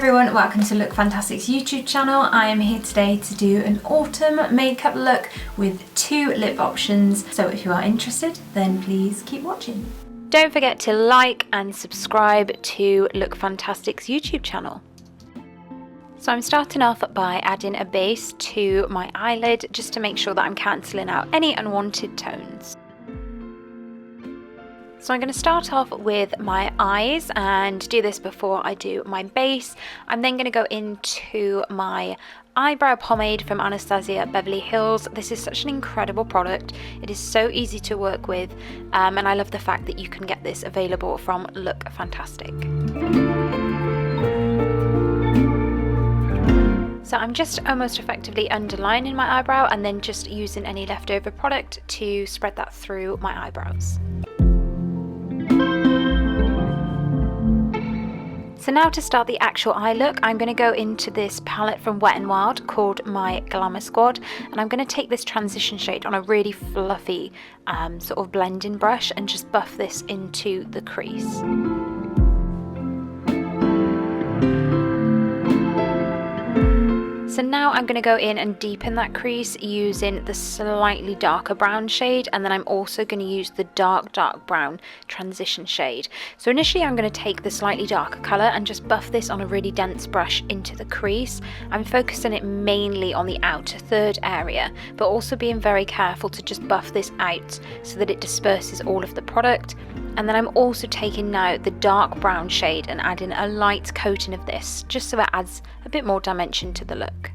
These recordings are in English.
everyone, welcome to Look Fantastic's YouTube channel. I am here today to do an autumn makeup look with 2 lip options. So if you are interested, then please keep watching. Don't forget to like and subscribe to Look Fantastic's YouTube channel. So I'm starting off by adding a base to my eyelid just to make sure that I'm cancelling out any unwanted tones. So I'm going to start off with my eyes and do this before I do my base. I'm then going to go into my eyebrow pomade from Anastasia Beverly Hills. This is such an incredible product. It is so easy to work with, and I love the fact that you can get this available from Look Fantastic. So I'm just almost effectively underlining my eyebrow and then just using any leftover product to spread that through my eyebrows. So now to start the actual eye look, I'm going to go into this palette from Wet n Wild called my Glamour Squad, and I'm going to take this transition shade on a really fluffy sort of blending brush and just buff this into the crease. So now I'm going to go in and deepen that crease using the slightly darker brown shade, and then I'm also going to use the dark brown transition shade. So initially I'm going to take the slightly darker colour and just buff this on a really dense brush into the crease. I'm focusing it mainly on the outer third area, but also being very careful to just buff this out so that it disperses all of the product. And then I'm also taking now the dark brown shade and adding a light coating of this, just so it adds a bit more dimension to the look.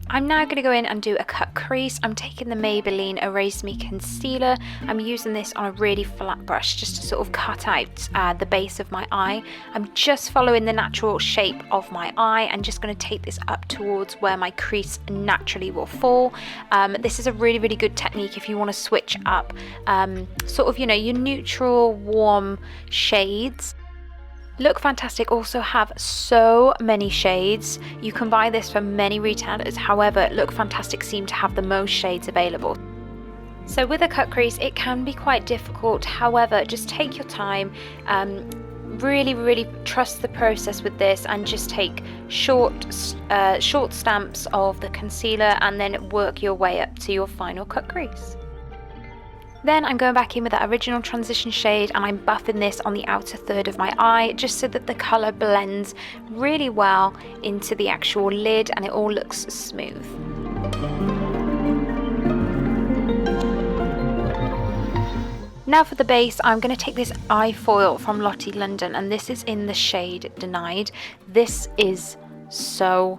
I'm now going to go in and do a cut crease. I'm taking the Maybelline Erase Me Concealer. I'm using this on a really flat brush just to sort of cut out the base of my eye. I'm just following the natural shape of my eye and just going to take this up towards where my crease naturally will fall. This is a really good technique if you want to switch up sort of, you know, your neutral warm shades. Look Fantastic also have so many shades. You can buy this from many retailers, however Look Fantastic seem to have the most shades available. So with a cut crease it can be quite difficult, however just take your time, really trust the process with this and just take short stamps of the concealer and then work your way up to your final cut crease. Then I'm going back in with that original transition shade and I'm buffing this on the outer third of my eye just so that the colour blends really well into the actual lid and it all looks smooth. Now for the base, I'm going to take this eye foil from Lottie London and this is in the shade Denied. This is so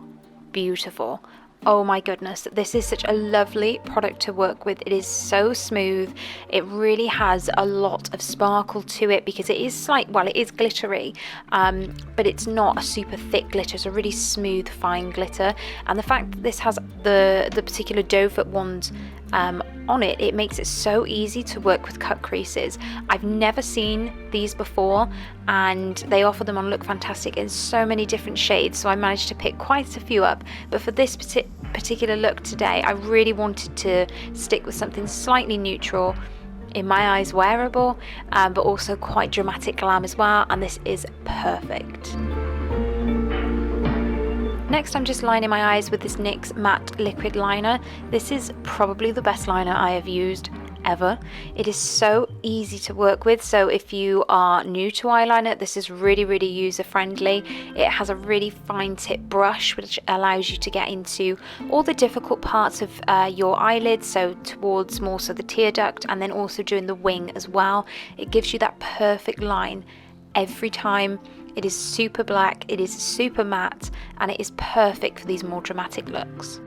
beautiful. Oh my goodness, this is such a lovely product to work with. It is so smooth. It really has a lot of sparkle to it because it is it is glittery, but it's not a super thick glitter. It's a really smooth, fine glitter. And the fact that this has the particular doe foot wand on it, it makes it so easy to work with cut creases. I've never seen these before and they offer them on Look Fantastic in so many different shades, so I managed to pick quite a few up. But for this particular look today, I really wanted to stick with something slightly neutral, in my eyes wearable, but also quite dramatic glam as well, and this is perfect. Next I'm just lining my eyes with this NYX matte liquid liner. This is probably the best liner I have used ever. It is so easy to work with, so if you are new to eyeliner, this is really user friendly. It has a really fine tip brush which allows you to get into all the difficult parts of your eyelids, so towards more so the tear duct and then also during the wing as well. It gives you that perfect line every time. It is super black, it is super matte, and it is perfect for these more dramatic looks.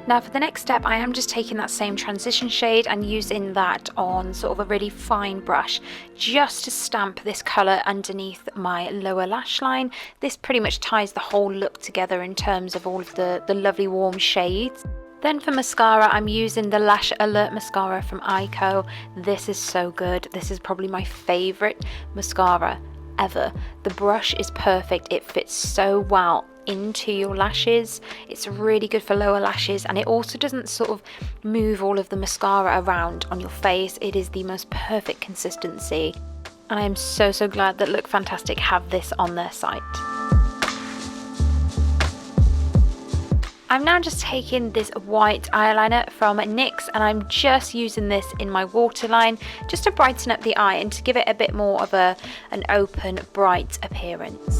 Now for the next step, I am just taking that same transition shade and using that on sort of a really fine brush just to stamp this colour underneath my lower lash line. This pretty much ties the whole look together in terms of all of the lovely warm shades. Then for mascara, I'm using the Lash Alert mascara from Ico. This is so good. This is probably my favourite mascara ever. The brush is perfect. It fits so well into your lashes. It's really good for lower lashes, and it also doesn't sort of move all of the mascara around on your face. It is the most perfect consistency. And I am so glad that Look Fantastic have this on their site. I'm now just taking this white eyeliner from NYX, and I'm just using this in my waterline just to brighten up the eye and to give it a bit more of an open, bright appearance.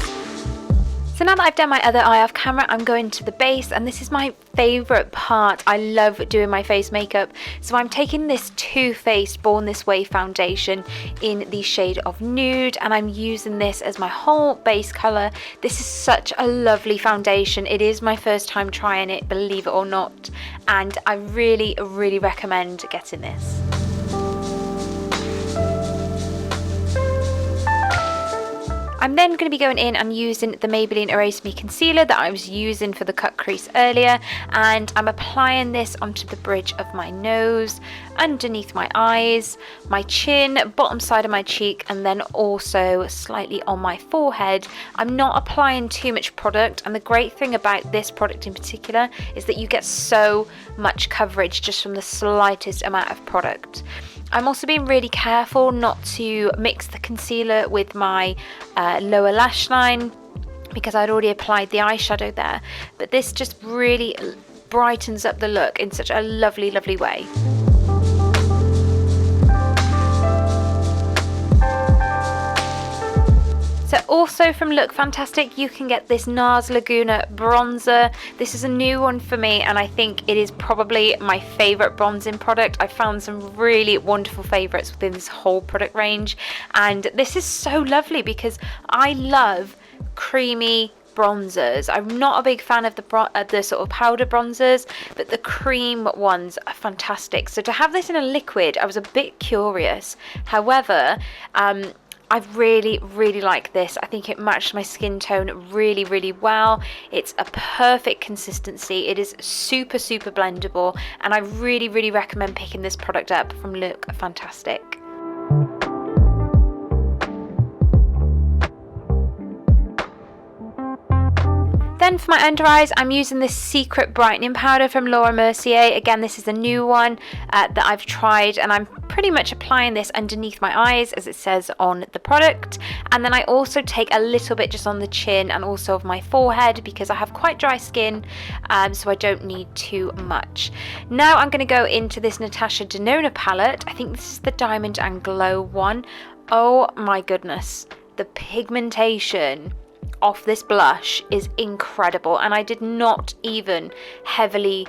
So now that I've done my other eye off camera, I'm going to the base, and this is my favourite part. I love doing my face makeup. So I'm taking this Too Faced Born This Way foundation in the shade of Nude, and I'm using this as my whole base colour. This is such a lovely foundation. It is my first time trying it, believe it or not, and I really recommend getting this. I'm then going to be going in and using the Maybelline Erase Me concealer that I was using for the cut crease earlier, and I'm applying this onto the bridge of my nose, underneath my eyes, my chin, bottom side of my cheek, and then also slightly on my forehead. I'm not applying too much product, and the great thing about this product in particular is that you get so much coverage just from the slightest amount of product. I'm also being really careful not to mix the concealer with my lower lash line because I'd already applied the eyeshadow there, but this just really brightens up the look in such a lovely way. So also from Look Fantastic, you can get this NARS Laguna bronzer. This is a new one for me, and I think it is probably my favourite bronzing product. I found some really wonderful favourites within this whole product range, and this is so lovely because I love creamy bronzers. I'm not a big fan of the sort of powder bronzers, but the cream ones are fantastic. So to have this in a liquid, I was a bit curious. However, I really like this. I think it matched my skin tone really well. It's a perfect consistency. It is super blendable, and I really recommend picking this product up from Look Fantastic. Then for my under eyes, I'm using this Secret Brightening Powder from Laura Mercier. Again, this is a new one that I've tried, and I'm pretty much applying this underneath my eyes as it says on the product. And then I also take a little bit just on the chin and also of my forehead because I have quite dry skin, so I don't need too much. Now I'm going to go into this Natasha Denona palette. I think this is the Diamond and Glow one. Oh my goodness, the pigmentation off this blush is incredible, and I did not even heavily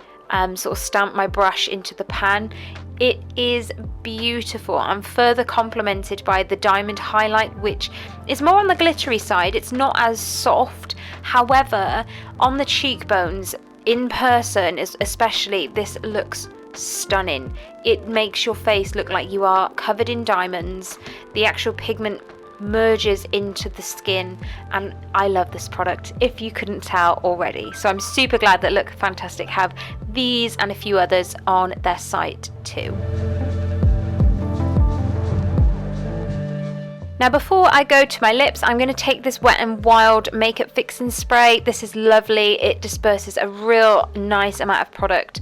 sort of stamp my brush into the pan. It is beautiful. I'm further complemented by the Diamond highlight, which is more on the glittery side. It's not as soft. However, on the cheekbones in person especially, this looks stunning. It makes your face look like you are covered in diamonds. The actual pigment merges into the skin, and I love this product if you couldn't tell already. So I'm super glad that Look Fantastic have these and a few others on their site too. Now before I go to my lips, I'm going to take this Wet n Wild makeup fixing spray. This is lovely. It disperses a real nice amount of product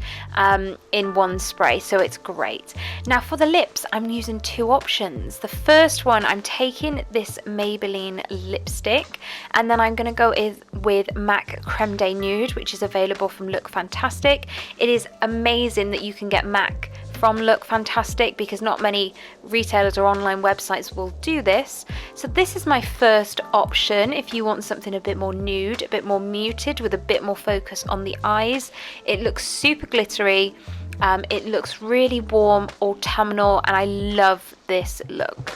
in one spray, so it's great. Now for the lips, I'm using two options. The first one, I'm taking this Maybelline lipstick, and then I'm going to go with MAC Creme de Nude, which is available from Look Fantastic. It is amazing that you can get MAC from Look Fantastic because not many retailers or online websites will do this. So this is my first option if you want something a bit more nude, a bit more muted with a bit more focus on the eyes. It looks super glittery, it looks really warm, autumnal, and I love this look.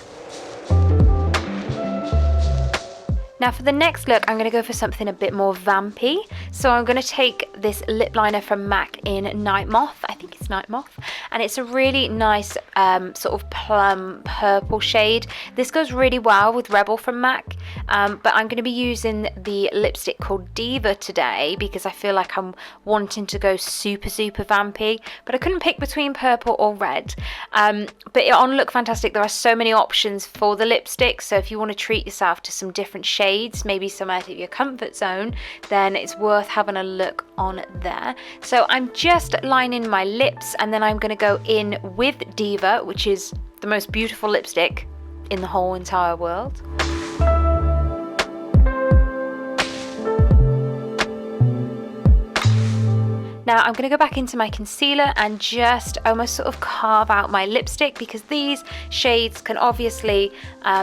Now for the next look, I'm going to go for something a bit more vampy. So I'm going to take this lip liner from MAC in Night Moth. I think it's Night Moth. And it's a really nice sort of plum purple shade. This goes really well with Rebel from MAC. But I'm going to be using the lipstick called Diva today because I feel like I'm wanting to go super vampy. But I couldn't pick between purple or red. But on Look Fantastic, there are so many options for the lipstick. So if you want to treat yourself to some different shades, maybe some out of your comfort zone, then it's worth having a look on there. So I'm just lining my lips, and then I'm going to go in with Diva, which is the most beautiful lipstick in the whole entire world. Now I'm going to go back into my concealer and just almost sort of carve out my lipstick, because these shades can obviously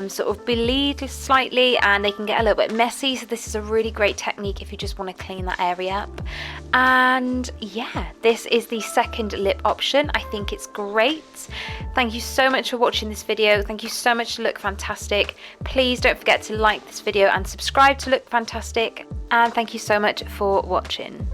sort of bleed slightly and they can get a little bit messy, so this is a really great technique if you just want to clean that area up. And yeah, this is the second lip option. I think it's great. Thank you so much for watching this video. Thank you so much to Look Fantastic. Please don't forget to like this video and subscribe to Look Fantastic, and thank you so much for watching.